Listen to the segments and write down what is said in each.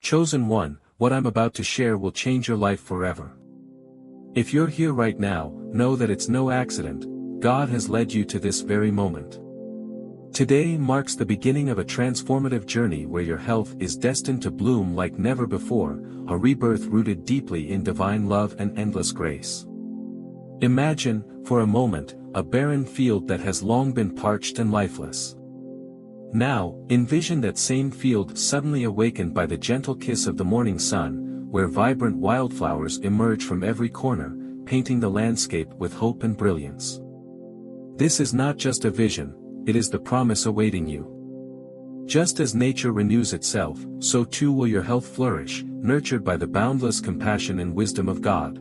Chosen one, what I'm about to share will change your life forever. If you're here right now, know that it's no accident. God has led you to this very moment. Today marks the beginning of a transformative journey where your health is destined to bloom like never before, a rebirth rooted deeply in divine love and endless grace. Imagine, for a moment, a barren field that has long been parched and lifeless. Now, envision that same field suddenly awakened by the gentle kiss of the morning sun, where vibrant wildflowers emerge from every corner, painting the landscape with hope and brilliance. This is not just a vision, it is the promise awaiting you. Just as nature renews itself, so too will your health flourish, nurtured by the boundless compassion and wisdom of God.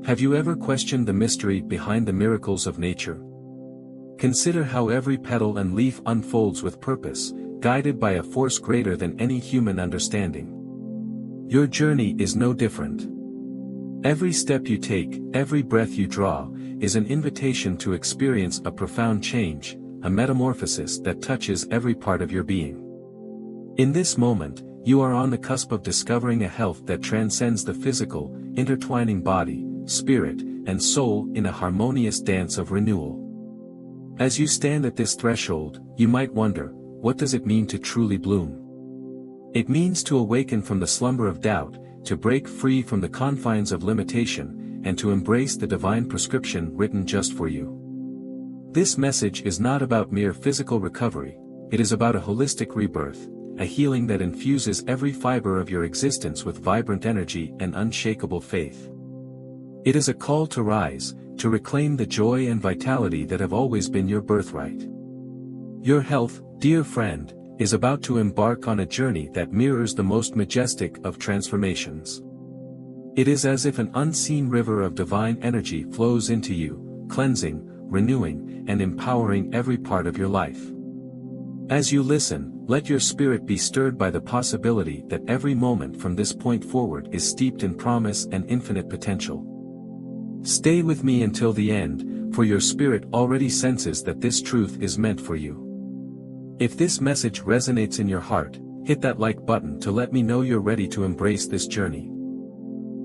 Have you ever questioned the mystery behind the miracles of nature? Consider how every petal and leaf unfolds with purpose, guided by a force greater than any human understanding. Your journey is no different. Every step you take, every breath you draw, is an invitation to experience a profound change, a metamorphosis that touches every part of your being. In this moment, you are on the cusp of discovering a health that transcends the physical, intertwining body, spirit, and soul in a harmonious dance of renewal. As you stand at this threshold, you might wonder, what does it mean to truly bloom? It means to awaken from the slumber of doubt, to break free from the confines of limitation, and to embrace the divine prescription written just for you. This message is not about mere physical recovery, it is about a holistic rebirth, a healing that infuses every fiber of your existence with vibrant energy and unshakable faith. It is a call to rise, to reclaim the joy and vitality that have always been your birthright. Your health, dear friend, is about to embark on a journey that mirrors the most majestic of transformations. It is as if an unseen river of divine energy flows into you, cleansing, renewing, and empowering every part of your life. As you listen, let your spirit be stirred by the possibility that every moment from this point forward is steeped in promise and infinite potential. Stay with me until the end, for your spirit already senses that this truth is meant for you. If this message resonates in your heart, hit that like button to let me know you're ready to embrace this journey.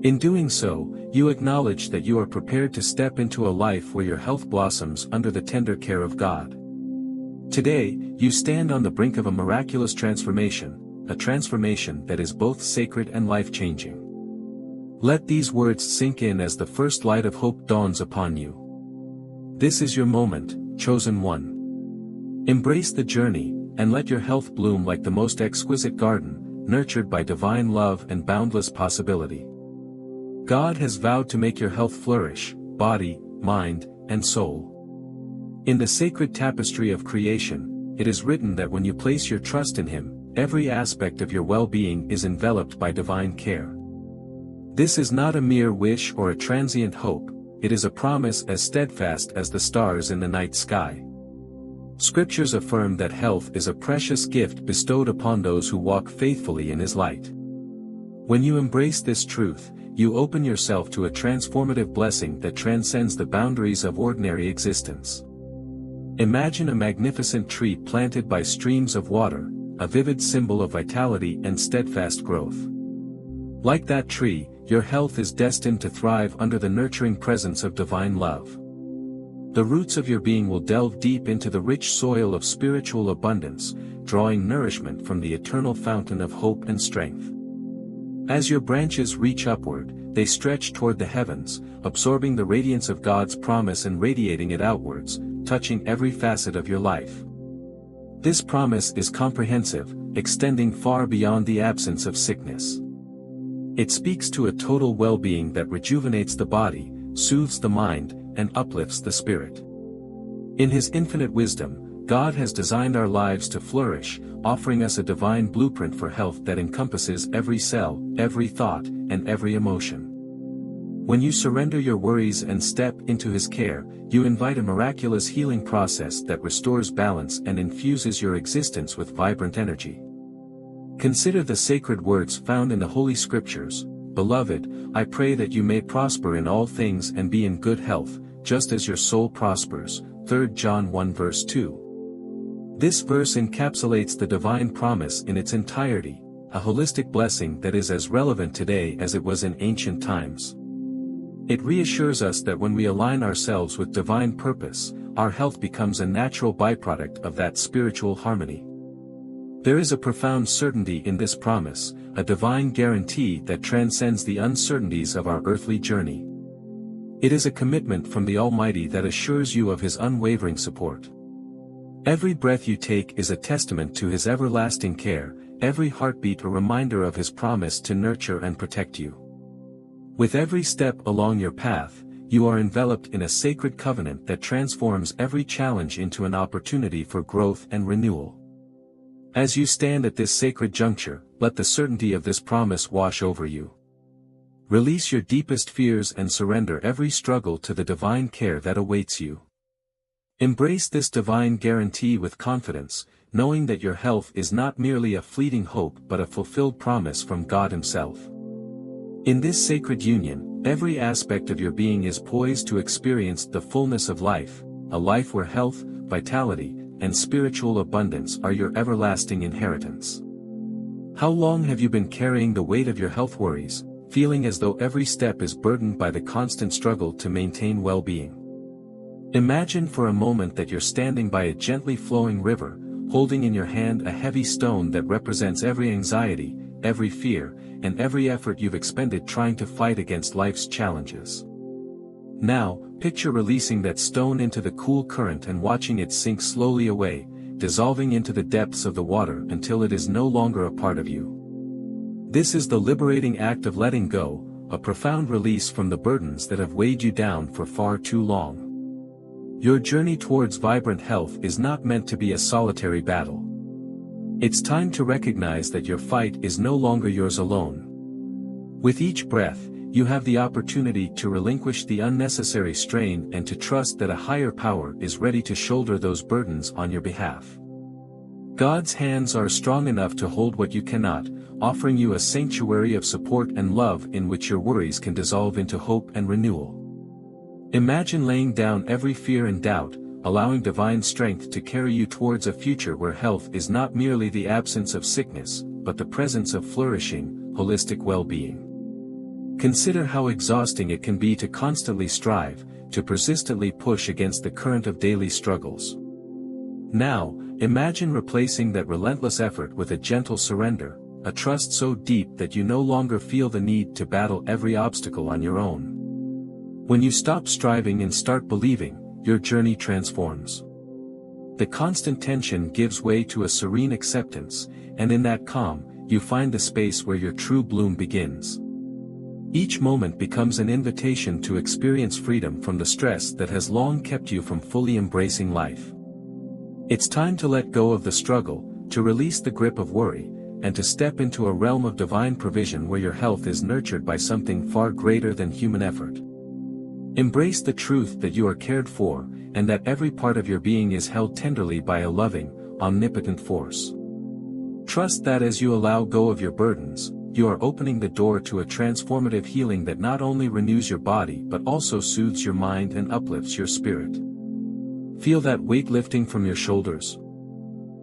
In doing so, you acknowledge that you are prepared to step into a life where your health blossoms under the tender care of God. Today, you stand on the brink of a miraculous transformation, a transformation that is both sacred and life-changing. Let these words sink in as the first light of hope dawns upon you. This is your moment, chosen one. Embrace the journey, and let your health bloom like the most exquisite garden, nurtured by divine love and boundless possibility. God has vowed to make your health flourish, body, mind, and soul. In the sacred tapestry of creation, it is written that when you place your trust in Him, every aspect of your well-being is enveloped by divine care. This is not a mere wish or a transient hope, it is a promise as steadfast as the stars in the night sky. Scriptures affirm that health is a precious gift bestowed upon those who walk faithfully in His light. When you embrace this truth, you open yourself to a transformative blessing that transcends the boundaries of ordinary existence. Imagine a magnificent tree planted by streams of water, a vivid symbol of vitality and steadfast growth. Like that tree, your health is destined to thrive under the nurturing presence of divine love. The roots of your being will delve deep into the rich soil of spiritual abundance, drawing nourishment from the eternal fountain of hope and strength. As your branches reach upward, they stretch toward the heavens, absorbing the radiance of God's promise and radiating it outwards, touching every facet of your life. This promise is comprehensive, extending far beyond the absence of sickness. It speaks to a total well-being that rejuvenates the body, soothes the mind, and uplifts the spirit. In His infinite wisdom, God has designed our lives to flourish, offering us a divine blueprint for health that encompasses every cell, every thought, and every emotion. When you surrender your worries and step into His care, you invite a miraculous healing process that restores balance and infuses your existence with vibrant energy. Consider the sacred words found in the Holy Scriptures, "Beloved, I pray that you may prosper in all things and be in good health, just as your soul prospers." 3 John 1 verse 2. This verse encapsulates the divine promise in its entirety, a holistic blessing that is as relevant today as it was in ancient times. It reassures us that when we align ourselves with divine purpose, our health becomes a natural byproduct of that spiritual harmony. There is a profound certainty in this promise, a divine guarantee that transcends the uncertainties of our earthly journey. It is a commitment from the Almighty that assures you of His unwavering support. Every breath you take is a testament to His everlasting care, every heartbeat a reminder of His promise to nurture and protect you. With every step along your path, you are enveloped in a sacred covenant that transforms every challenge into an opportunity for growth and renewal. As you stand at this sacred juncture, let the certainty of this promise wash over you. Release your deepest fears and surrender every struggle to the divine care that awaits you. Embrace this divine guarantee with confidence, knowing that your health is not merely a fleeting hope but a fulfilled promise from God Himself. In this sacred union, every aspect of your being is poised to experience the fullness of life, a life where health, vitality, and spiritual abundance are your everlasting inheritance. How long have you been carrying the weight of your health worries, feeling as though every step is burdened by the constant struggle to maintain well-being? Imagine for a moment that you're standing by a gently flowing river, holding in your hand a heavy stone that represents every anxiety, every fear, and every effort you've expended trying to fight against life's challenges. Now, picture releasing that stone into the cool current and watching it sink slowly away, dissolving into the depths of the water until it is no longer a part of you. This is the liberating act of letting go, a profound release from the burdens that have weighed you down for far too long. Your journey towards vibrant health is not meant to be a solitary battle. It's time to recognize that your fight is no longer yours alone. With each breath, you have the opportunity to relinquish the unnecessary strain and to trust that a higher power is ready to shoulder those burdens on your behalf. God's hands are strong enough to hold what you cannot, offering you a sanctuary of support and love in which your worries can dissolve into hope and renewal. Imagine laying down every fear and doubt, allowing divine strength to carry you towards a future where health is not merely the absence of sickness, but the presence of flourishing, holistic well-being. Consider how exhausting it can be to constantly strive, to persistently push against the current of daily struggles. Now, imagine replacing that relentless effort with a gentle surrender, a trust so deep that you no longer feel the need to battle every obstacle on your own. When you stop striving and start believing, your journey transforms. The constant tension gives way to a serene acceptance, and in that calm, you find the space where your true bloom begins. Each moment becomes an invitation to experience freedom from the stress that has long kept you from fully embracing life. It's time to let go of the struggle, to release the grip of worry, and to step into a realm of divine provision where your health is nurtured by something far greater than human effort. Embrace the truth that you are cared for, and that every part of your being is held tenderly by a loving, omnipotent force. Trust that as you allow go of your burdens, you are opening the door to a transformative healing that not only renews your body but also soothes your mind and uplifts your spirit. Feel that weight lifting from your shoulders?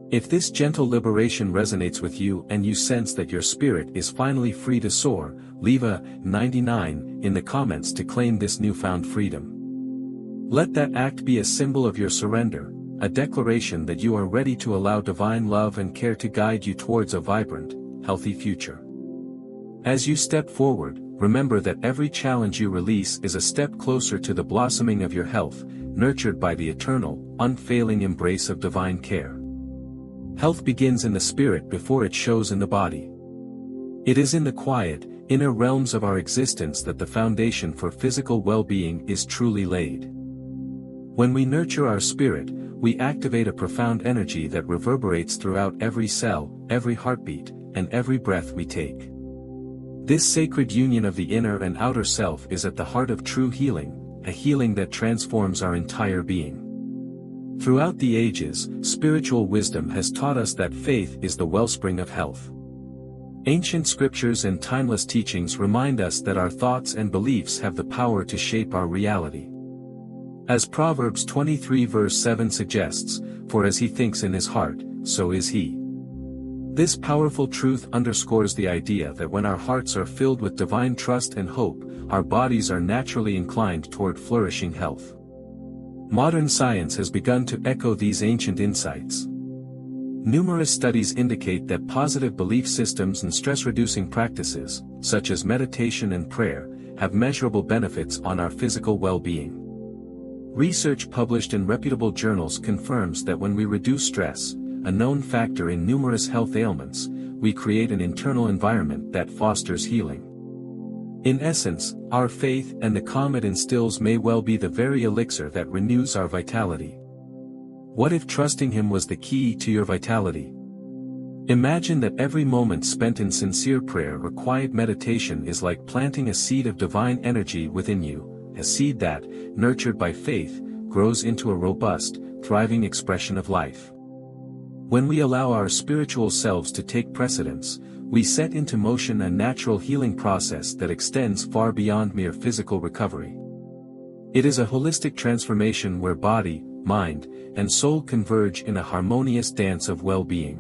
If this gentle liberation resonates with you and you sense that your spirit is finally free to soar, leave a 99 in the comments to claim this newfound freedom. Let that act be a symbol of your surrender, a declaration that you are ready to allow divine love and care to guide you towards a vibrant, healthy future. As you step forward, remember that every challenge you release is a step closer to the blossoming of your health, nurtured by the eternal, unfailing embrace of divine care. Health begins in the spirit before it shows in the body. It is in the quiet, inner realms of our existence that the foundation for physical well-being is truly laid. When we nurture our spirit, we activate a profound energy that reverberates throughout every cell, every heartbeat, and every breath we take. This sacred union of the inner and outer self is at the heart of true healing, a healing that transforms our entire being. Throughout the ages, spiritual wisdom has taught us that faith is the wellspring of health. Ancient scriptures and timeless teachings remind us that our thoughts and beliefs have the power to shape our reality. As Proverbs 23 verse 7 suggests, "For as he thinks in his heart, so is he." This powerful truth underscores the idea that when our hearts are filled with divine trust and hope, our bodies are naturally inclined toward flourishing health. Modern science has begun to echo these ancient insights. Numerous studies indicate that positive belief systems and stress-reducing practices, such as meditation and prayer, have measurable benefits on our physical well-being. Research published in reputable journals confirms that when we reduce stress, a known factor in numerous health ailments, we create an internal environment that fosters healing. In essence, our faith and the calm it instills may well be the very elixir that renews our vitality. What if trusting Him was the key to your vitality? Imagine that every moment spent in sincere prayer or quiet meditation is like planting a seed of divine energy within you, a seed that, nurtured by faith, grows into a robust, thriving expression of life. When we allow our spiritual selves to take precedence, we set into motion a natural healing process that extends far beyond mere physical recovery. It is a holistic transformation where body, mind, and soul converge in a harmonious dance of well-being.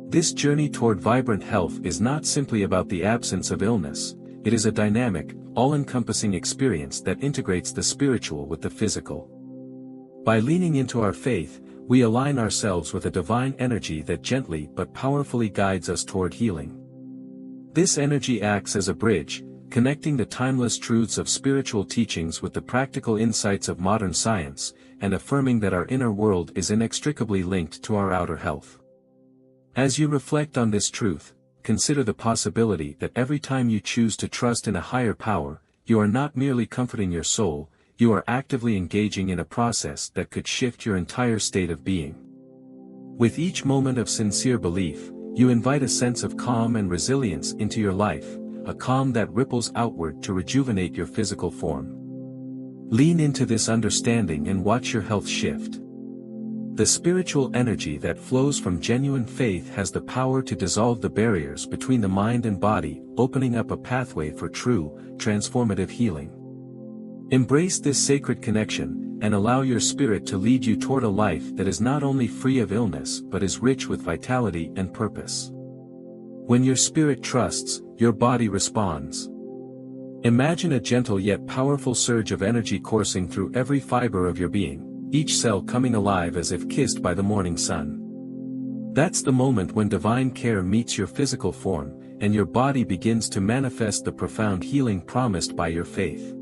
This journey toward vibrant health is not simply about the absence of illness, it is a dynamic, all-encompassing experience that integrates the spiritual with the physical. By leaning into our faith, we align ourselves with a divine energy that gently but powerfully guides us toward healing. This energy acts as a bridge, connecting the timeless truths of spiritual teachings with the practical insights of modern science, and affirming that our inner world is inextricably linked to our outer health. As you reflect on this truth, consider the possibility that every time you choose to trust in a higher power, you are not merely comforting your soul, you are actively engaging in a process that could shift your entire state of being. With each moment of sincere belief, you invite a sense of calm and resilience into your life, a calm that ripples outward to rejuvenate your physical form. Lean into this understanding and watch your health shift. The spiritual energy that flows from genuine faith has the power to dissolve the barriers between the mind and body, opening up a pathway for true, transformative healing. Embrace this sacred connection, and allow your spirit to lead you toward a life that is not only free of illness but is rich with vitality and purpose. When your spirit trusts, your body responds. Imagine a gentle yet powerful surge of energy coursing through every fiber of your being, each cell coming alive as if kissed by the morning sun. That's the moment when divine care meets your physical form, and your body begins to manifest the profound healing promised by your faith.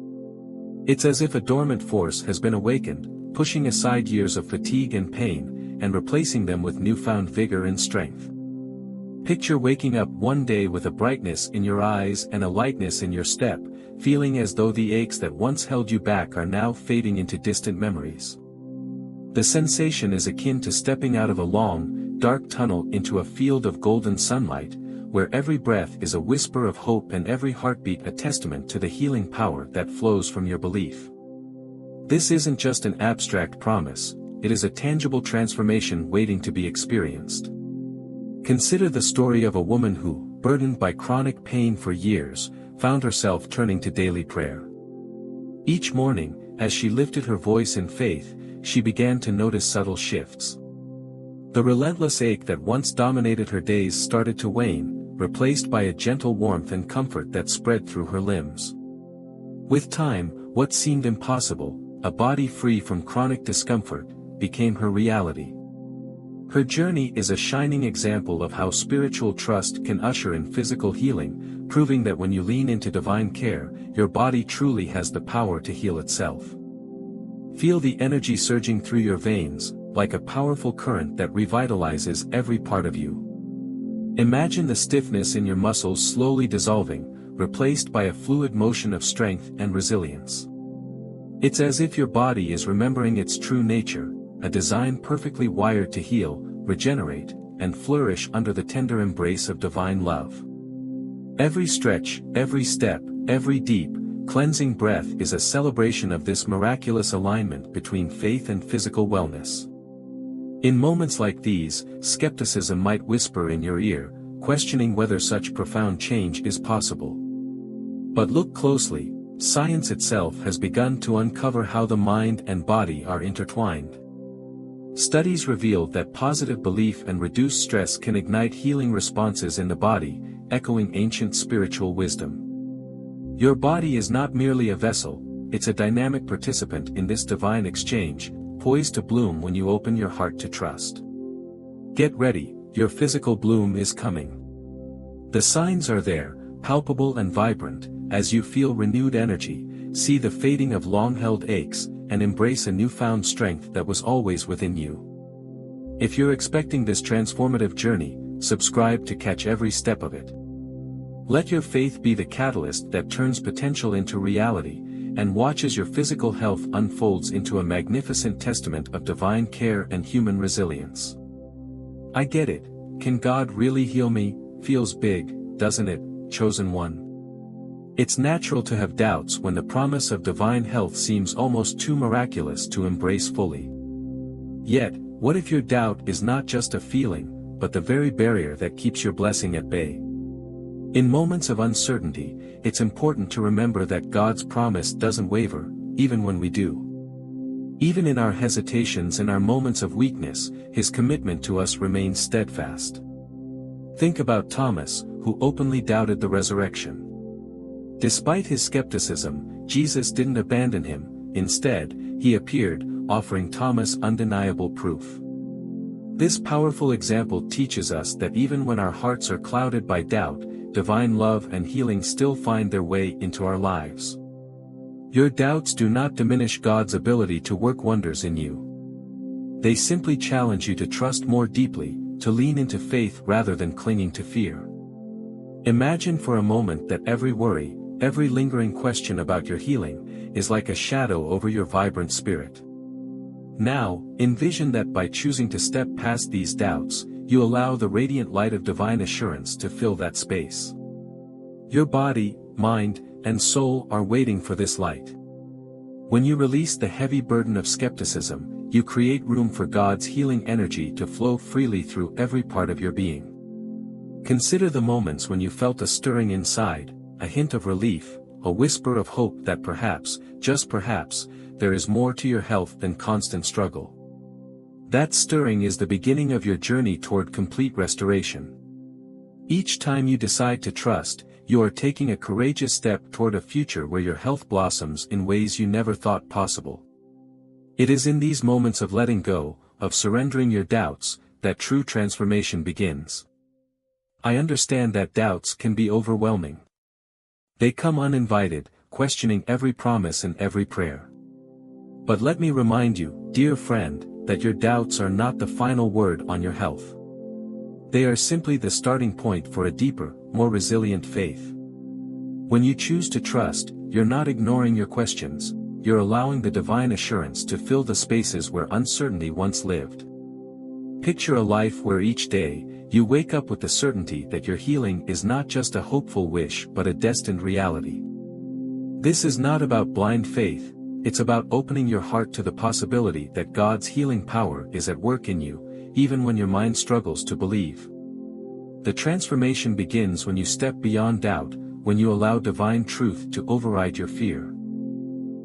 It's as if a dormant force has been awakened, pushing aside years of fatigue and pain, and replacing them with newfound vigor and strength. Picture waking up one day with a brightness in your eyes and a lightness in your step, feeling as though the aches that once held you back are now fading into distant memories. The sensation is akin to stepping out of a long, dark tunnel into a field of golden sunlight, where every breath is a whisper of hope and every heartbeat a testament to the healing power that flows from your belief. This isn't just an abstract promise, it is a tangible transformation waiting to be experienced. Consider the story of a woman who, burdened by chronic pain for years, found herself turning to daily prayer. Each morning, as she lifted her voice in faith, she began to notice subtle shifts. The relentless ache that once dominated her days started to wane, replaced by a gentle warmth and comfort that spread through her limbs. With time, what seemed impossible, a body free from chronic discomfort, became her reality. Her journey is a shining example of how spiritual trust can usher in physical healing, proving that when you lean into divine care, your body truly has the power to heal itself. Feel the energy surging through your veins, like a powerful current that revitalizes every part of you. Imagine the stiffness in your muscles slowly dissolving, replaced by a fluid motion of strength and resilience. It's as if your body is remembering its true nature, a design perfectly wired to heal, regenerate, and flourish under the tender embrace of divine love. Every stretch, every step, every deep, cleansing breath is a celebration of this miraculous alignment between faith and physical wellness. In moments like these, skepticism might whisper in your ear, questioning whether such profound change is possible. But look closely, science itself has begun to uncover how the mind and body are intertwined. Studies revealed that positive belief and reduced stress can ignite healing responses in the body, echoing ancient spiritual wisdom. Your body is not merely a vessel, it's a dynamic participant in this divine exchange, poised to bloom when you open your heart to trust. Get ready, your physical bloom is coming. The signs are there, palpable and vibrant, as you feel renewed energy, see the fading of long-held aches, and embrace a newfound strength that was always within you. If you're expecting this transformative journey, subscribe to catch every step of it. Let your faith be the catalyst that turns potential into reality, and watch as your physical health unfolds into a magnificent testament of divine care and human resilience. I get it. Can God really heal me? Feels big, doesn't it, chosen one? It's natural to have doubts when the promise of divine health seems almost too miraculous to embrace fully. Yet, what if your doubt is not just a feeling, but the very barrier that keeps your blessing at bay? In moments of uncertainty, it's important to remember that God's promise doesn't waver, even when we do. Even in our hesitations and our moments of weakness, His commitment to us remains steadfast. Think about Thomas, who openly doubted the resurrection. Despite his skepticism, Jesus didn't abandon him. Instead, He appeared, offering Thomas undeniable proof. This powerful example teaches us that even when our hearts are clouded by doubt, divine love and healing still find their way into our lives. Your doubts do not diminish God's ability to work wonders in you. They simply challenge you to trust more deeply, to lean into faith rather than clinging to fear. Imagine for a moment that every worry, every lingering question about your healing, is like a shadow over your vibrant spirit. Now, envision that by choosing to step past these doubts, you allow the radiant light of divine assurance to fill that space. Your body, mind, and soul are waiting for this light. When you release the heavy burden of skepticism, you create room for God's healing energy to flow freely through every part of your being. Consider the moments when you felt a stirring inside, a hint of relief, a whisper of hope that perhaps, just perhaps, there is more to your health than constant struggle. That stirring is the beginning of your journey toward complete restoration. Each time you decide to trust, you are taking a courageous step toward a future where your health blossoms in ways you never thought possible. It is in these moments of letting go, of surrendering your doubts, that true transformation begins. I understand that doubts can be overwhelming. They come uninvited, questioning every promise and every prayer. But let me remind you, dear friend, that your doubts are not the final word on your health. They are simply the starting point for a deeper, more resilient faith. When you choose to trust, you're not ignoring your questions, you're allowing the divine assurance to fill the spaces where uncertainty once lived. Picture a life where each day, you wake up with the certainty that your healing is not just a hopeful wish but a destined reality. This is not about blind faith, it's about opening your heart to the possibility that God's healing power is at work in you, even when your mind struggles to believe. The transformation begins when you step beyond doubt, when you allow divine truth to override your fear.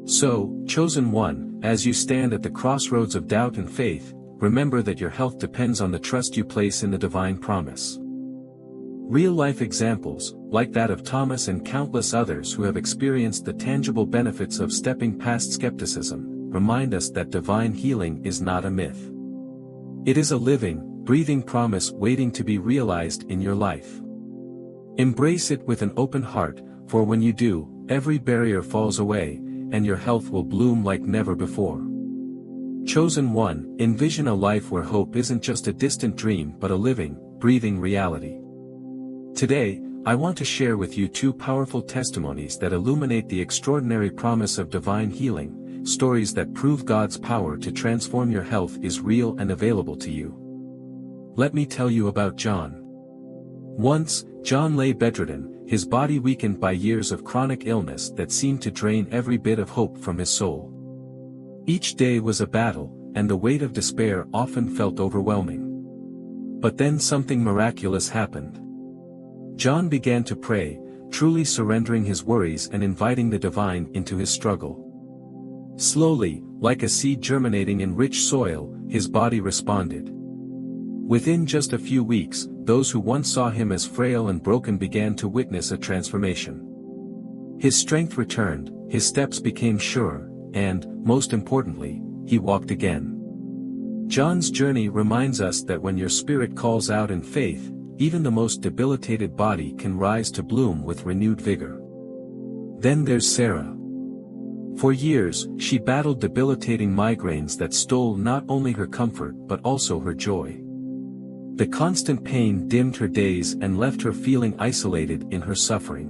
So, chosen one, as you stand at the crossroads of doubt and faith, remember that your health depends on the trust you place in the divine promise. Real-life examples, like that of Thomas and countless others who have experienced the tangible benefits of stepping past skepticism, remind us that divine healing is not a myth. It is a living, breathing promise waiting to be realized in your life. Embrace it with an open heart, for when you do, every barrier falls away, and your health will bloom like never before. Chosen one, envision a life where hope isn't just a distant dream but a living, breathing reality. Today, I want to share with you two powerful testimonies that illuminate the extraordinary promise of divine healing, stories that prove God's power to transform your health is real and available to you. Let me tell you about John. Once, John lay bedridden, his body weakened by years of chronic illness that seemed to drain every bit of hope from his soul. Each day was a battle, and the weight of despair often felt overwhelming. But then something miraculous happened. John began to pray, truly surrendering his worries and inviting the divine into his struggle. Slowly, like a seed germinating in rich soil, his body responded. Within just a few weeks, those who once saw him as frail and broken began to witness a transformation. His strength returned, his steps became sure, and, most importantly, he walked again. John's journey reminds us that when your spirit calls out in faith, even the most debilitated body can rise to bloom with renewed vigor. Then there's Sarah. For years, she battled debilitating migraines that stole not only her comfort but also her joy. The constant pain dimmed her days and left her feeling isolated in her suffering.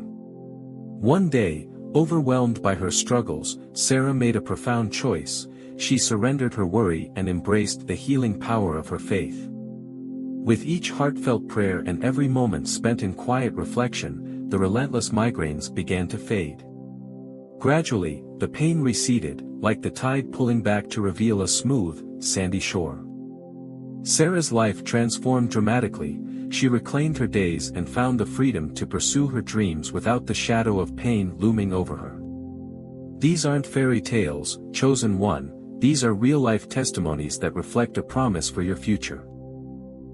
One day, overwhelmed by her struggles, Sarah made a profound choice. She surrendered her worry and embraced the healing power of her faith. With each heartfelt prayer and every moment spent in quiet reflection, the relentless migraines began to fade. Gradually, the pain receded, like the tide pulling back to reveal a smooth, sandy shore. Sarah's life transformed dramatically. She reclaimed her days and found the freedom to pursue her dreams without the shadow of pain looming over her. These aren't fairy tales, chosen one, these are real-life testimonies that reflect a promise for your future.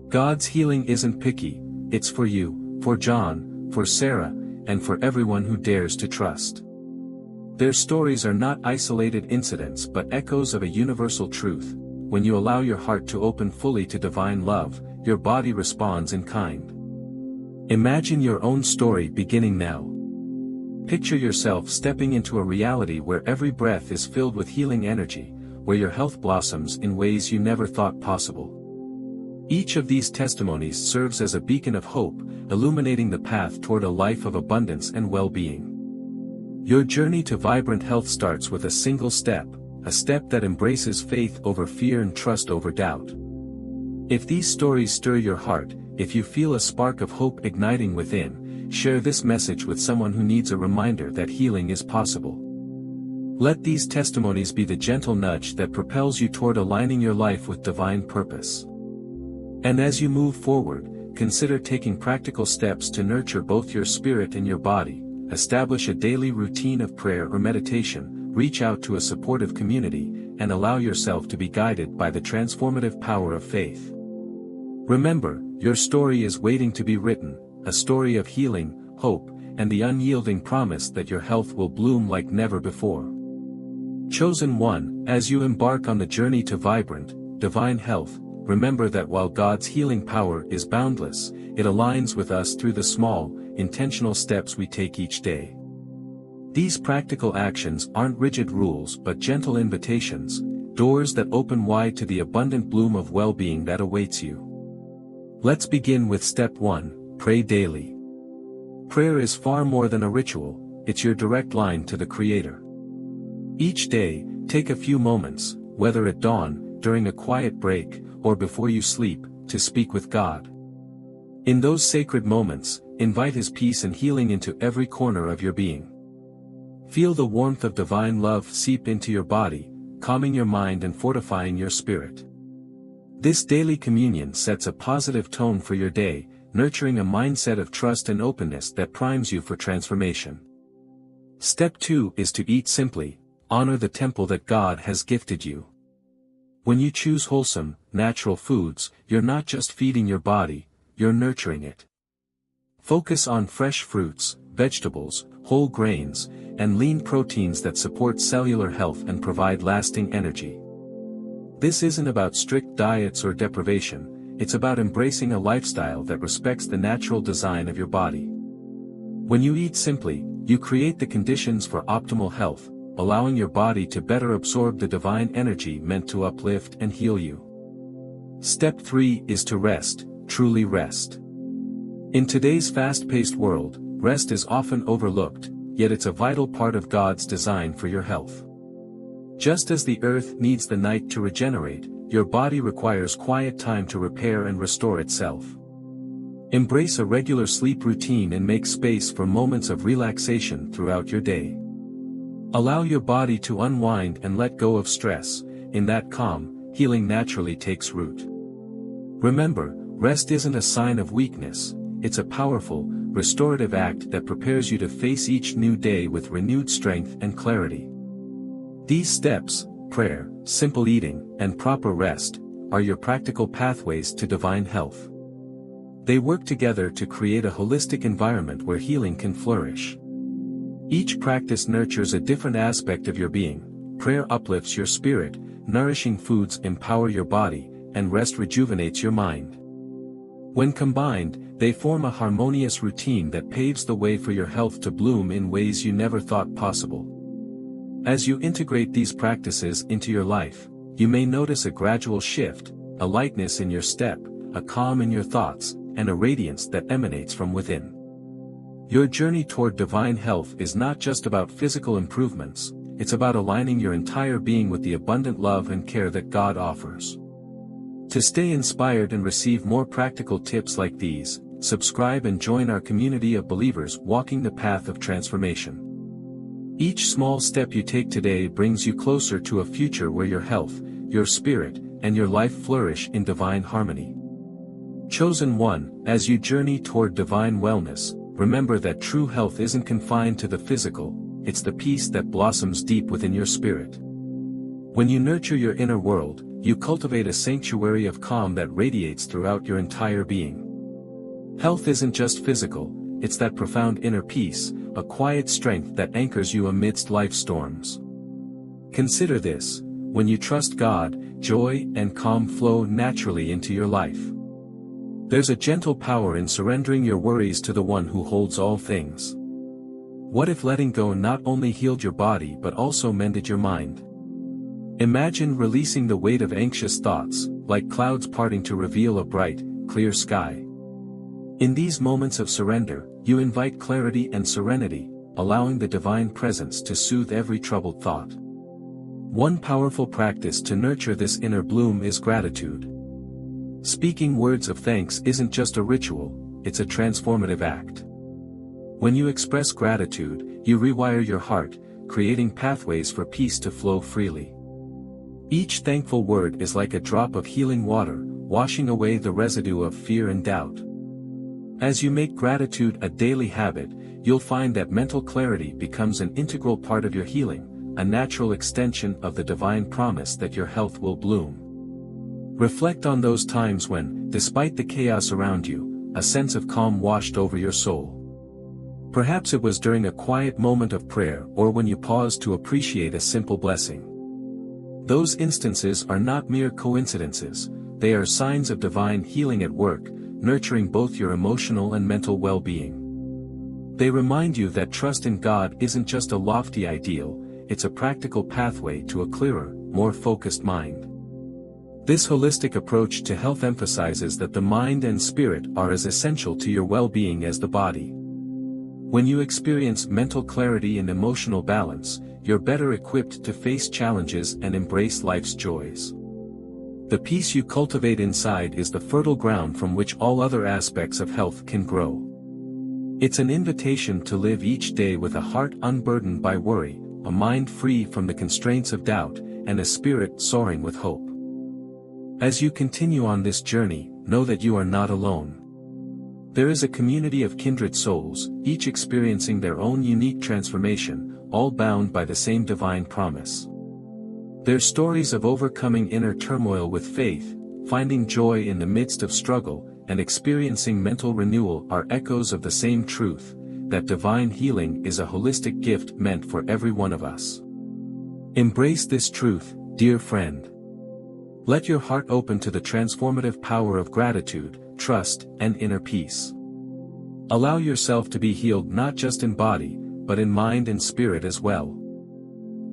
God's healing isn't picky, it's for you, for John, for Sarah, and for everyone who dares to trust. Their stories are not isolated incidents but echoes of a universal truth. When you allow your heart to open fully to divine love, your body responds in kind. Imagine your own story beginning now. Picture yourself stepping into a reality where every breath is filled with healing energy, where your health blossoms in ways you never thought possible. Each of these testimonies serves as a beacon of hope, illuminating the path toward a life of abundance and well-being. Your journey to vibrant health starts with a single step, a step that embraces faith over fear and trust over doubt. If these stories stir your heart, if you feel a spark of hope igniting within, share this message with someone who needs a reminder that healing is possible. Let these testimonies be the gentle nudge that propels you toward aligning your life with divine purpose. And as you move forward, consider taking practical steps to nurture both your spirit and your body. Establish a daily routine of prayer or meditation, reach out to a supportive community, and allow yourself to be guided by the transformative power of faith. Remember, your story is waiting to be written, a story of healing, hope, and the unyielding promise that your health will bloom like never before. Chosen one, as you embark on the journey to vibrant, divine health, remember that while God's healing power is boundless, it aligns with us through the small, intentional steps we take each day. These practical actions aren't rigid rules but gentle invitations, doors that open wide to the abundant bloom of well-being that awaits you. Let's begin with step 1, pray daily. Prayer is far more than a ritual, it's your direct line to the Creator. Each day, take a few moments, whether at dawn, during a quiet break, or before you sleep, to speak with God. In those sacred moments, invite His peace and healing into every corner of your being. Feel the warmth of divine love seep into your body, calming your mind and fortifying your spirit. This daily communion sets a positive tone for your day, nurturing a mindset of trust and openness that primes you for transformation. Step 2 is to eat simply. Honor the temple that God has gifted you. When you choose wholesome, natural foods, you're not just feeding your body, you're nurturing it. Focus on fresh fruits, vegetables, whole grains, and lean proteins that support cellular health and provide lasting energy. This isn't about strict diets or deprivation, it's about embracing a lifestyle that respects the natural design of your body. When you eat simply, you create the conditions for optimal health, allowing your body to better absorb the divine energy meant to uplift and heal you. Step 3 is to rest, truly rest. In today's fast-paced world, rest is often overlooked, yet it's a vital part of God's design for your health. Just as the earth needs the night to regenerate, your body requires quiet time to repair and restore itself. Embrace a regular sleep routine and make space for moments of relaxation throughout your day. Allow your body to unwind and let go of stress. In that calm, healing naturally takes root. Remember, rest isn't a sign of weakness, it's a powerful, restorative act that prepares you to face each new day with renewed strength and clarity. These steps, prayer, simple eating, and proper rest, are your practical pathways to divine health. They work together to create a holistic environment where healing can flourish. Each practice nurtures a different aspect of your being. Prayer uplifts your spirit, nourishing foods empower your body, and rest rejuvenates your mind. When combined, they form a harmonious routine that paves the way for your health to bloom in ways you never thought possible. As you integrate these practices into your life, you may notice a gradual shift, a lightness in your step, a calm in your thoughts, and a radiance that emanates from within. Your journey toward divine health is not just about physical improvements, it's about aligning your entire being with the abundant love and care that God offers. To stay inspired and receive more practical tips like these, subscribe and join our community of believers walking the path of transformation. Each small step you take today brings you closer to a future where your health, your spirit, and your life flourish in divine harmony. Chosen one, as you journey toward divine wellness, remember that true health isn't confined to the physical, it's the peace that blossoms deep within your spirit. When you nurture your inner world, you cultivate a sanctuary of calm that radiates throughout your entire being. Health isn't just physical, it's that profound inner peace, a quiet strength that anchors you amidst life's storms. Consider this: when you trust God, joy and calm flow naturally into your life. There's a gentle power in surrendering your worries to the one who holds all things. What if letting go not only healed your body but also mended your mind? Imagine releasing the weight of anxious thoughts, like clouds parting to reveal a bright, clear sky. In these moments of surrender, you invite clarity and serenity, allowing the divine presence to soothe every troubled thought. One powerful practice to nurture this inner bloom is gratitude. Speaking words of thanks isn't just a ritual, it's a transformative act. When you express gratitude, you rewire your heart, creating pathways for peace to flow freely. Each thankful word is like a drop of healing water, washing away the residue of fear and doubt. As you make gratitude a daily habit, you'll find that mental clarity becomes an integral part of your healing, a natural extension of the divine promise that your health will bloom. Reflect on those times when, despite the chaos around you, a sense of calm washed over your soul. Perhaps it was during a quiet moment of prayer or when you paused to appreciate a simple blessing. Those instances are not mere coincidences, they are signs of divine healing at work, nurturing both your emotional and mental well-being. They remind you that trust in God isn't just a lofty ideal, it's a practical pathway to a clearer, more focused mind. This holistic approach to health emphasizes that the mind and spirit are as essential to your well-being as the body. When you experience mental clarity and emotional balance, you're better equipped to face challenges and embrace life's joys. The peace you cultivate inside is the fertile ground from which all other aspects of health can grow. It's an invitation to live each day with a heart unburdened by worry, a mind free from the constraints of doubt, and a spirit soaring with hope. As you continue on this journey, know that you are not alone. There is a community of kindred souls, each experiencing their own unique transformation, all bound by the same divine promise. Their stories of overcoming inner turmoil with faith, finding joy in the midst of struggle, and experiencing mental renewal are echoes of the same truth, that divine healing is a holistic gift meant for every one of us. Embrace this truth, dear friend. Let your heart open to the transformative power of gratitude, trust, and inner peace. Allow yourself to be healed not just in body, but in mind and spirit as well.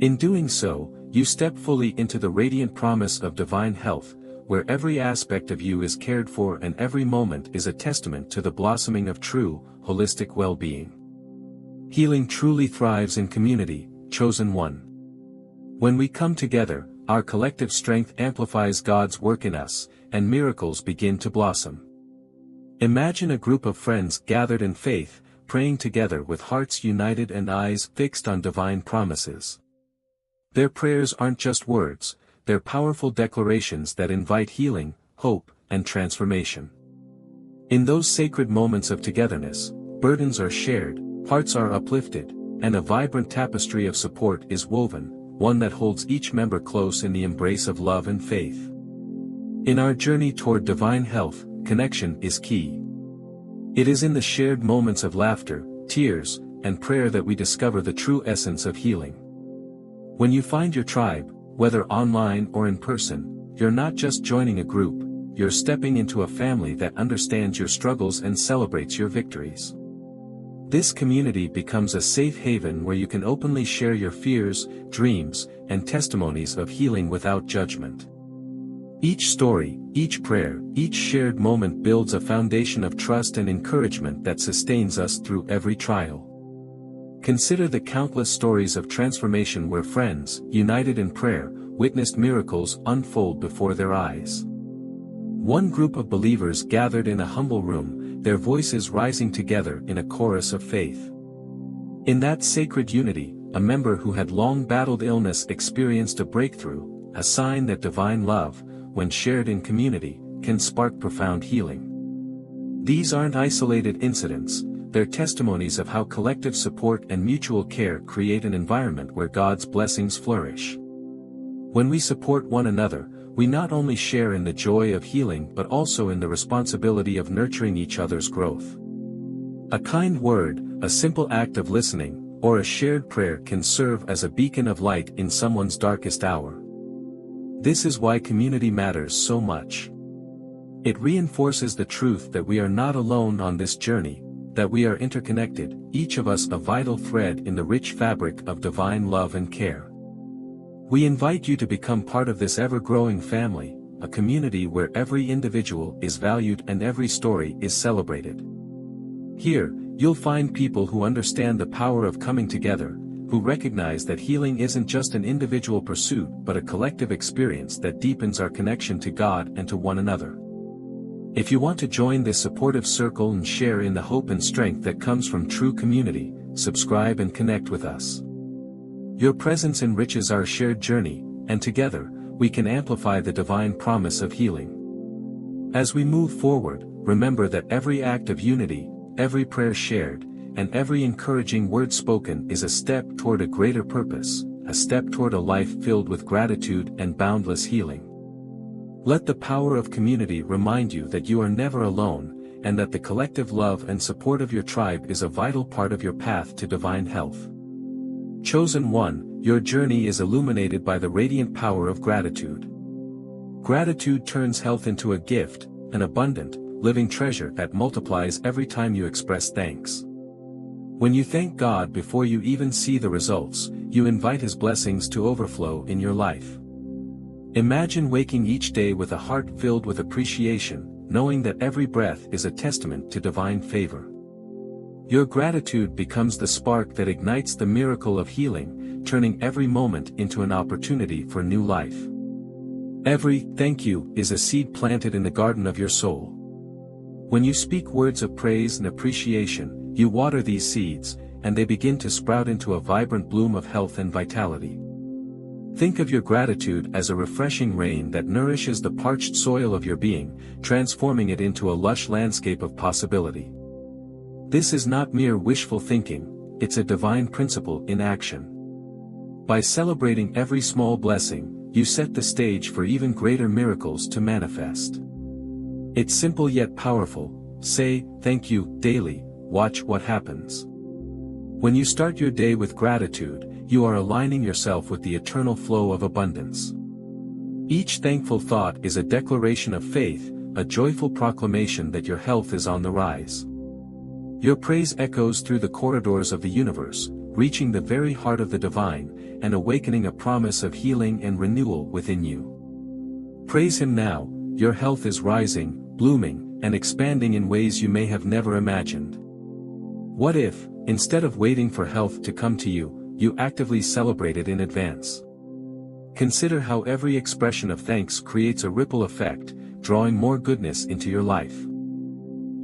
In doing so, you step fully into the radiant promise of divine health, where every aspect of you is cared for and every moment is a testament to the blossoming of true, holistic well-being. Healing truly thrives in community, chosen one. When we come together, our collective strength amplifies God's work in us, and miracles begin to blossom. Imagine a group of friends gathered in faith, praying together with hearts united and eyes fixed on divine promises. Their prayers aren't just words, they're powerful declarations that invite healing, hope, and transformation. In those sacred moments of togetherness, burdens are shared, hearts are uplifted, and a vibrant tapestry of support is woven, one that holds each member close in the embrace of love and faith. In our journey toward divine health, connection is key. It is in the shared moments of laughter, tears, and prayer that we discover the true essence of healing. When you find your tribe, whether online or in person, you're not just joining a group, you're stepping into a family that understands your struggles and celebrates your victories. This community becomes a safe haven where you can openly share your fears, dreams, and testimonies of healing without judgment. Each story, each prayer, each shared moment builds a foundation of trust and encouragement that sustains us through every trial. Consider the countless stories of transformation where friends, united in prayer, witnessed miracles unfold before their eyes. One group of believers gathered in a humble room, their voices rising together in a chorus of faith. In that sacred unity, a member who had long battled illness experienced a breakthrough, a sign that divine love, when shared in community, can spark profound healing. These aren't isolated incidents, they're testimonies of how collective support and mutual care create an environment where God's blessings flourish. When we support one another, we not only share in the joy of healing but also in the responsibility of nurturing each other's growth. A kind word, a simple act of listening, or a shared prayer can serve as a beacon of light in someone's darkest hour. This is why community matters so much. It reinforces the truth that we are not alone on this journey, that we are interconnected, each of us a vital thread in the rich fabric of divine love and care. We invite you to become part of this ever-growing family, a community where every individual is valued and every story is celebrated. Here, you'll find people who understand the power of coming together, who recognize that healing isn't just an individual pursuit but a collective experience that deepens our connection to God and to one another. If you want to join this supportive circle and share in the hope and strength that comes from true community, subscribe and connect with us. Your presence enriches our shared journey, and together, we can amplify the divine promise of healing. As we move forward, remember that every act of unity, every prayer shared, and every encouraging word spoken is a step toward a greater purpose, a step toward a life filled with gratitude and boundless healing. Let the power of community remind you that you are never alone, and that the collective love and support of your tribe is a vital part of your path to divine health. Chosen one, your journey is illuminated by the radiant power of gratitude. Gratitude turns health into a gift, an abundant, living treasure that multiplies every time you express thanks. When you thank God before you even see the results, you invite His blessings to overflow in your life. Imagine waking each day with a heart filled with appreciation, knowing that every breath is a testament to divine favor. Your gratitude becomes the spark that ignites the miracle of healing, turning every moment into an opportunity for new life. Every "thank you" is a seed planted in the garden of your soul. When you speak words of praise and appreciation, you water these seeds, and they begin to sprout into a vibrant bloom of health and vitality. Think of your gratitude as a refreshing rain that nourishes the parched soil of your being, transforming it into a lush landscape of possibility. This is not mere wishful thinking, it's a divine principle in action. By celebrating every small blessing, you set the stage for even greater miracles to manifest. It's simple yet powerful. Say "thank you" daily, watch what happens. When you start your day with gratitude, you are aligning yourself with the eternal flow of abundance. Each thankful thought is a declaration of faith, a joyful proclamation that your health is on the rise. Your praise echoes through the corridors of the universe, reaching the very heart of the divine, and awakening a promise of healing and renewal within you. Praise Him now, your health is rising, blooming, and expanding in ways you may have never imagined. What if, instead of waiting for health to come to you, you actively celebrate it in advance? Consider how every expression of thanks creates a ripple effect, drawing more goodness into your life.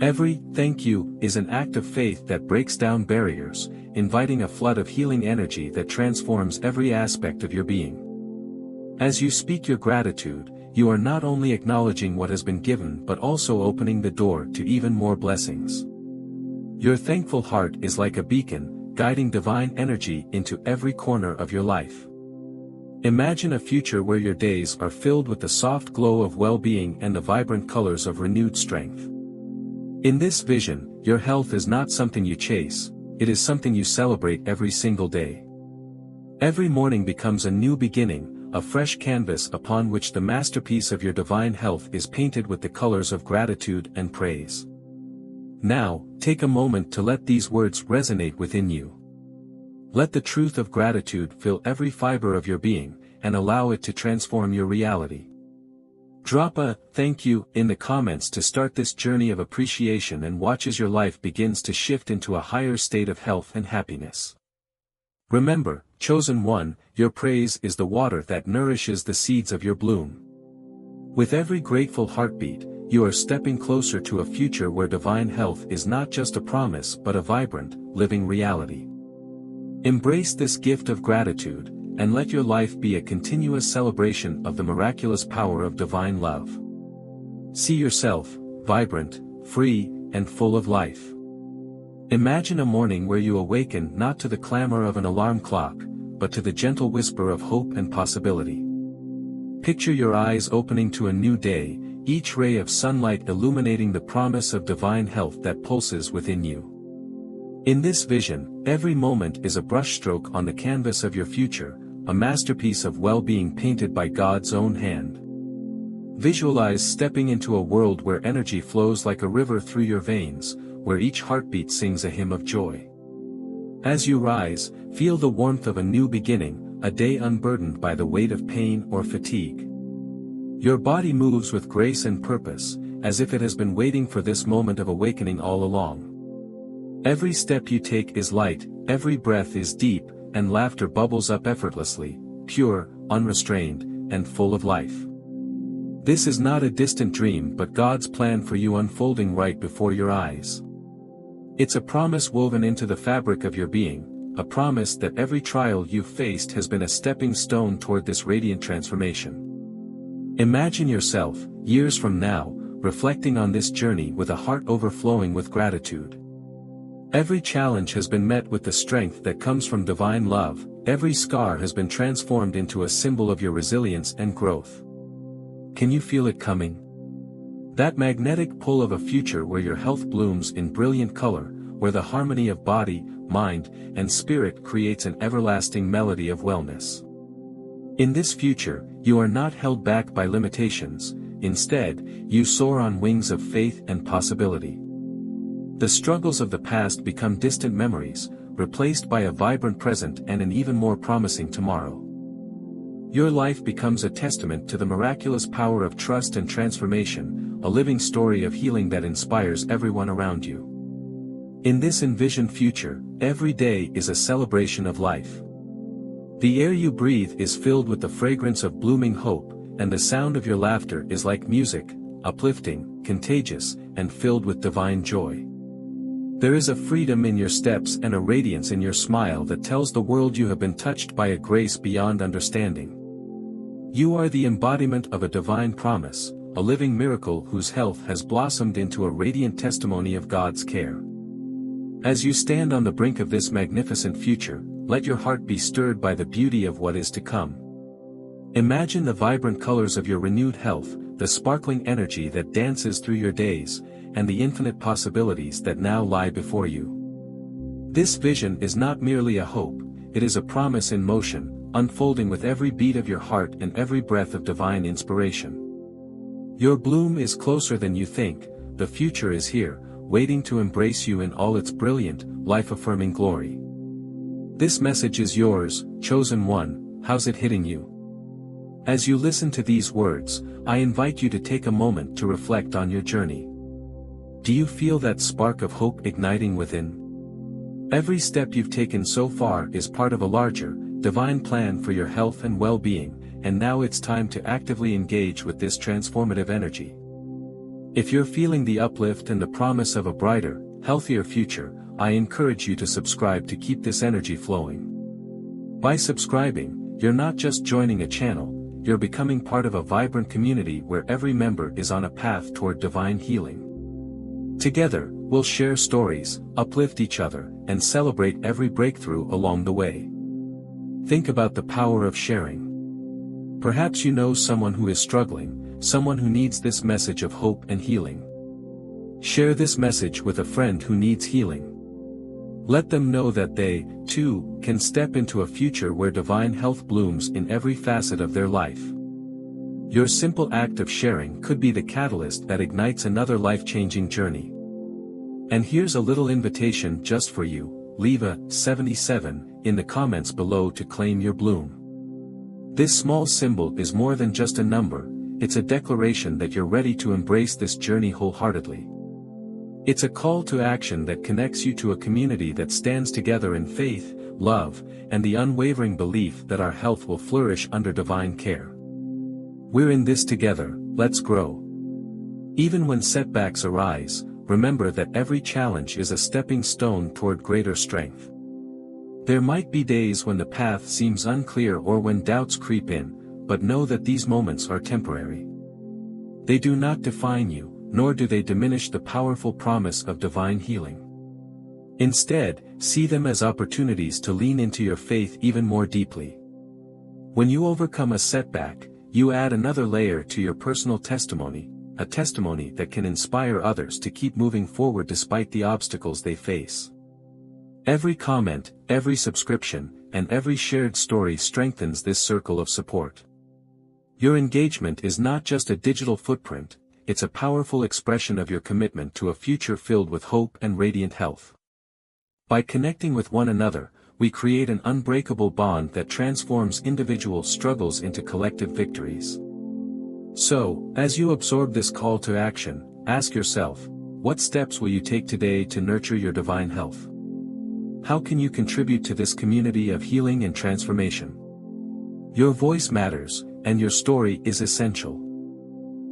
Every "thank you" is an act of faith that breaks down barriers, inviting a flood of healing energy that transforms every aspect of your being. As you speak your gratitude, you are not only acknowledging what has been given but also opening the door to even more blessings. Your thankful heart is like a beacon, guiding divine energy into every corner of your life. Imagine a future where your days are filled with the soft glow of well-being and the vibrant colors of renewed strength. In this vision, your health is not something you chase, it is something you celebrate every single day. Every morning becomes a new beginning, a fresh canvas upon which the masterpiece of your divine health is painted with the colors of gratitude and praise. Now, take a moment to let these words resonate within you. Let the truth of gratitude fill every fiber of your being, and allow it to transform your reality. Drop a "thank you" in the comments to start this journey of appreciation and watch as your life begins to shift into a higher state of health and happiness. Remember, chosen one, your praise is the water that nourishes the seeds of your bloom. With every grateful heartbeat, you are stepping closer to a future where divine health is not just a promise but a vibrant, living reality. Embrace this gift of gratitude, and let your life be a continuous celebration of the miraculous power of divine love. See yourself, vibrant, free, and full of life. Imagine a morning where you awaken not to the clamor of an alarm clock, but to the gentle whisper of hope and possibility. Picture your eyes opening to a new day, each ray of sunlight illuminating the promise of divine health that pulses within you. In this vision, every moment is a brushstroke on the canvas of your future, a masterpiece of well-being painted by God's own hand. Visualize stepping into a world where energy flows like a river through your veins, where each heartbeat sings a hymn of joy. As you rise, feel the warmth of a new beginning, a day unburdened by the weight of pain or fatigue. Your body moves with grace and purpose, as if it has been waiting for this moment of awakening all along. Every step you take is light, every breath is deep, and laughter bubbles up effortlessly, pure, unrestrained, and full of life. This is not a distant dream but God's plan for you unfolding right before your eyes. It's a promise woven into the fabric of your being, a promise that every trial you've faced has been a stepping stone toward this radiant transformation. Imagine yourself, years from now, reflecting on this journey with a heart overflowing with gratitude. Every challenge has been met with the strength that comes from divine love, every scar has been transformed into a symbol of your resilience and growth. Can you feel it coming? That magnetic pull of a future where your health blooms in brilliant color, where the harmony of body, mind, and spirit creates an everlasting melody of wellness. In this future, you are not held back by limitations, instead, you soar on wings of faith and possibility. The struggles of the past become distant memories, replaced by a vibrant present and an even more promising tomorrow. Your life becomes a testament to the miraculous power of trust and transformation, a living story of healing that inspires everyone around you. In this envisioned future, every day is a celebration of life. The air you breathe is filled with the fragrance of blooming hope, and the sound of your laughter is like music, uplifting, contagious, and filled with divine joy. There is a freedom in your steps and a radiance in your smile that tells the world you have been touched by a grace beyond understanding. You are the embodiment of a divine promise, a living miracle whose health has blossomed into a radiant testimony of God's care. As you stand on the brink of this magnificent future, let your heart be stirred by the beauty of what is to come. Imagine the vibrant colors of your renewed health, the sparkling energy that dances through your days, and the infinite possibilities that now lie before you. This vision is not merely a hope, it is a promise in motion, unfolding with every beat of your heart and every breath of divine inspiration. Your bloom is closer than you think, the future is here, waiting to embrace you in all its brilliant, life-affirming glory. This message is yours, chosen one. How's it hitting you? As you listen to these words, I invite you to take a moment to reflect on your journey. Do you feel that spark of hope igniting within? Every step you've taken so far is part of a larger, divine plan for your health and well-being, and now it's time to actively engage with this transformative energy. If you're feeling the uplift and the promise of a brighter, healthier future, I encourage you to subscribe to keep this energy flowing. By subscribing, you're not just joining a channel, you're becoming part of a vibrant community where every member is on a path toward divine healing. Together, we'll share stories, uplift each other, and celebrate every breakthrough along the way. Think about the power of sharing. Perhaps you know someone who is struggling, someone who needs this message of hope and healing. Share this message with a friend who needs healing. Let them know that they, too, can step into a future where divine health blooms in every facet of their life. Your simple act of sharing could be the catalyst that ignites another life-changing journey. And here's a little invitation just for you: leave a 77 in the comments below to claim your bloom. This small symbol is more than just a number, it's a declaration that you're ready to embrace this journey wholeheartedly. It's a call to action that connects you to a community that stands together in faith, love, and the unwavering belief that our health will flourish under divine care. We're in this together, let's grow. Even when setbacks arise, remember that every challenge is a stepping stone toward greater strength. There might be days when the path seems unclear or when doubts creep in, but know that these moments are temporary. They do not define you, nor do they diminish the powerful promise of divine healing. Instead, see them as opportunities to lean into your faith even more deeply. When you overcome a setback, you add another layer to your personal testimony, a testimony that can inspire others to keep moving forward despite the obstacles they face. Every comment, every subscription, and every shared story strengthens this circle of support. Your engagement is not just a digital footprint, it's a powerful expression of your commitment to a future filled with hope and radiant health. By connecting with one another, we create an unbreakable bond that transforms individual struggles into collective victories. So, as you absorb this call to action, ask yourself, what steps will you take today to nurture your divine health? How can you contribute to this community of healing and transformation? Your voice matters, and your story is essential.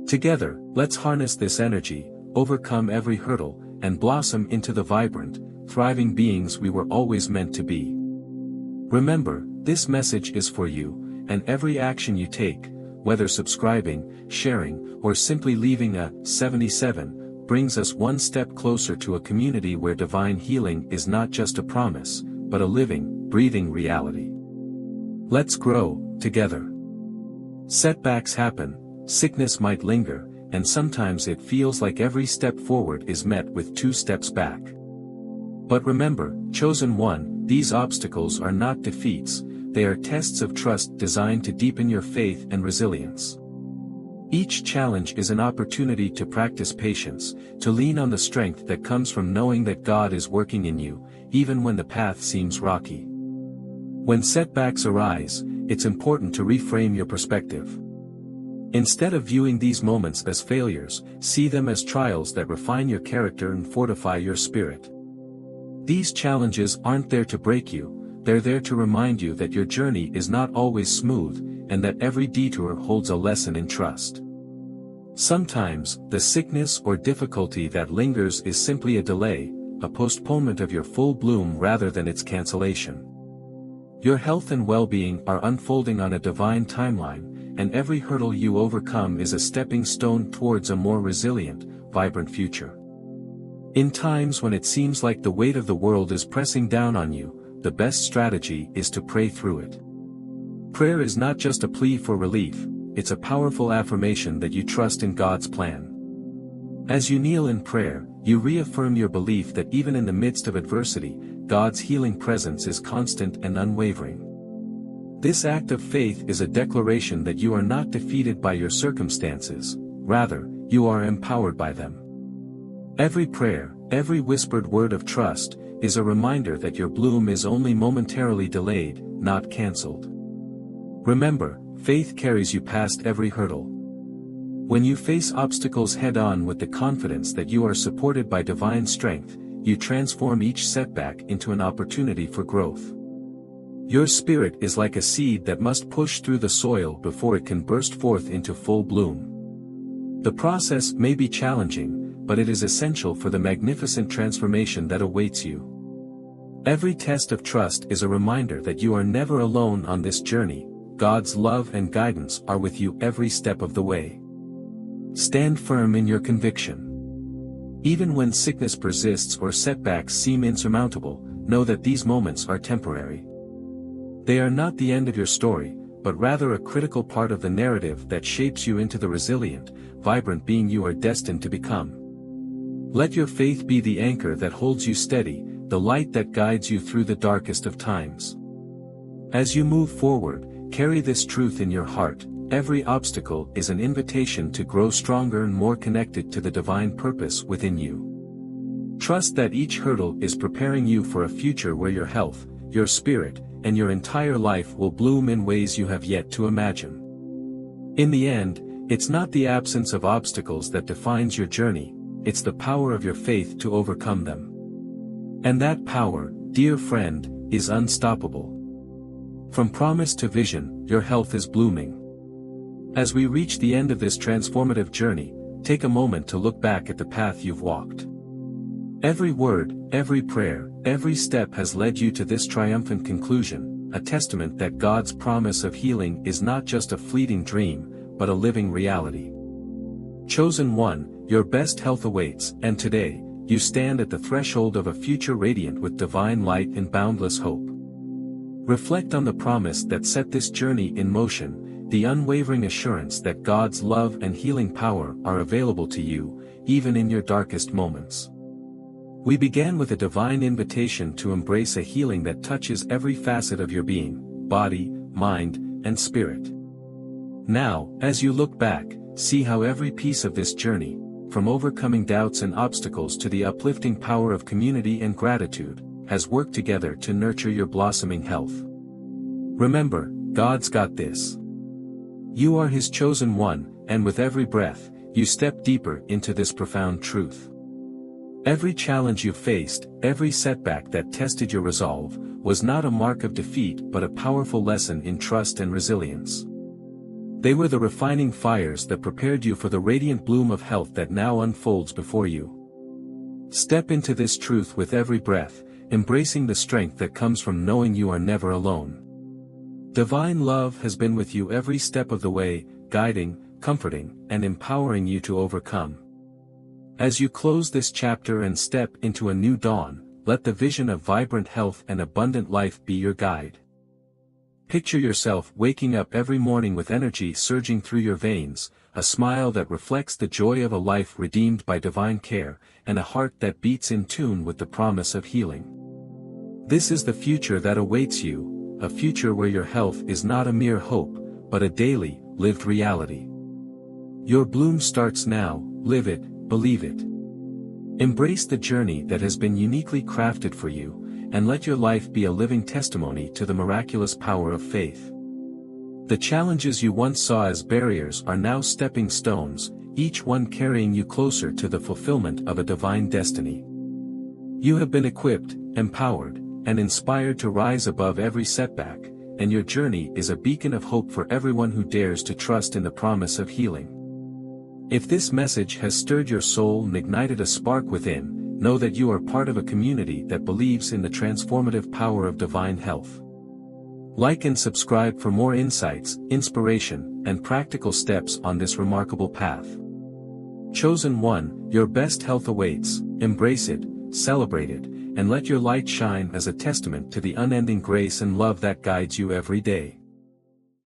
Together, let's harness this energy, overcome every hurdle, and blossom into the vibrant, thriving beings we were always meant to be. Remember, this message is for you, and every action you take, whether subscribing, sharing, or simply leaving a 77, brings us one step closer to a community where divine healing is not just a promise, but a living, breathing reality. Let's grow, together. Setbacks happen, sickness might linger, and sometimes it feels like every step forward is met with 2 steps back. But remember, chosen one, these obstacles are not defeats, they are tests of trust designed to deepen your faith and resilience. Each challenge is an opportunity to practice patience, to lean on the strength that comes from knowing that God is working in you, even when the path seems rocky. When setbacks arise, it's important to reframe your perspective. Instead of viewing these moments as failures, see them as trials that refine your character and fortify your spirit. These challenges aren't there to break you, they're there to remind you that your journey is not always smooth, and that every detour holds a lesson in trust. Sometimes, the sickness or difficulty that lingers is simply a delay, a postponement of your full bloom rather than its cancellation. Your health and well-being are unfolding on a divine timeline, and every hurdle you overcome is a stepping stone towards a more resilient, vibrant future. In times when it seems like the weight of the world is pressing down on you, the best strategy is to pray through it. Prayer is not just a plea for relief, it's a powerful affirmation that you trust in God's plan. As you kneel in prayer, you reaffirm your belief that even in the midst of adversity, God's healing presence is constant and unwavering. This act of faith is a declaration that you are not defeated by your circumstances, rather, you are empowered by them. Every prayer, every whispered word of trust, is a reminder that your bloom is only momentarily delayed, not cancelled. Remember, faith carries you past every hurdle. When you face obstacles head-on with the confidence that you are supported by divine strength, you transform each setback into an opportunity for growth. Your spirit is like a seed that must push through the soil before it can burst forth into full bloom. The process may be challenging, but it is essential for the magnificent transformation that awaits you. Every test of trust is a reminder that you are never alone on this journey. God's love and guidance are with you every step of the way. Stand firm in your conviction. Even when sickness persists or setbacks seem insurmountable, know that these moments are temporary. They are not the end of your story, but rather a critical part of the narrative that shapes you into the resilient, vibrant being you are destined to become. Let your faith be the anchor that holds you steady, the light that guides you through the darkest of times. As you move forward, carry this truth in your heart: every obstacle is an invitation to grow stronger and more connected to the divine purpose within you. Trust that each hurdle is preparing you for a future where your health, your spirit, and your entire life will bloom in ways you have yet to imagine. In the end, it's not the absence of obstacles that defines your journey, it's the power of your faith to overcome them. And that power, dear friend, is unstoppable. From promise to vision, your health is blooming. As we reach the end of this transformative journey, take a moment to look back at the path you've walked. Every word, every prayer, every step has led you to this triumphant conclusion, a testament that God's promise of healing is not just a fleeting dream, but a living reality. Chosen one, your best health awaits, and today, you stand at the threshold of a future radiant with divine light and boundless hope. Reflect on the promise that set this journey in motion, the unwavering assurance that God's love and healing power are available to you, even in your darkest moments. We began with a divine invitation to embrace a healing that touches every facet of your being, body, mind, and spirit. Now, as you look back, see how every piece of this journey, from overcoming doubts and obstacles to the uplifting power of community and gratitude, has worked together to nurture your blossoming health. Remember, God's got this. You are His chosen one, and with every breath, you step deeper into this profound truth. Every challenge you faced, every setback that tested your resolve, was not a mark of defeat but a powerful lesson in trust and resilience. They were the refining fires that prepared you for the radiant bloom of health that now unfolds before you. Step into this truth with every breath, embracing the strength that comes from knowing you are never alone. Divine love has been with you every step of the way, guiding, comforting, and empowering you to overcome. As you close this chapter and step into a new dawn, let the vision of vibrant health and abundant life be your guide. Picture yourself waking up every morning with energy surging through your veins, a smile that reflects the joy of a life redeemed by divine care, and a heart that beats in tune with the promise of healing. This is the future that awaits you, a future where your health is not a mere hope, but a daily, lived reality. Your bloom starts now, live it, believe it. Embrace the journey that has been uniquely crafted for you, and let your life be a living testimony to the miraculous power of faith. The challenges you once saw as barriers are now stepping stones, each one carrying you closer to the fulfillment of a divine destiny. You have been equipped, empowered, and inspired to rise above every setback, and your journey is a beacon of hope for everyone who dares to trust in the promise of healing. If this message has stirred your soul and ignited a spark within, know that you are part of a community that believes in the transformative power of divine health. Like and subscribe for more insights, inspiration, and practical steps on this remarkable path. Chosen one, your best health awaits. Embrace it, celebrate it, and let your light shine as a testament to the unending grace and love that guides you every day.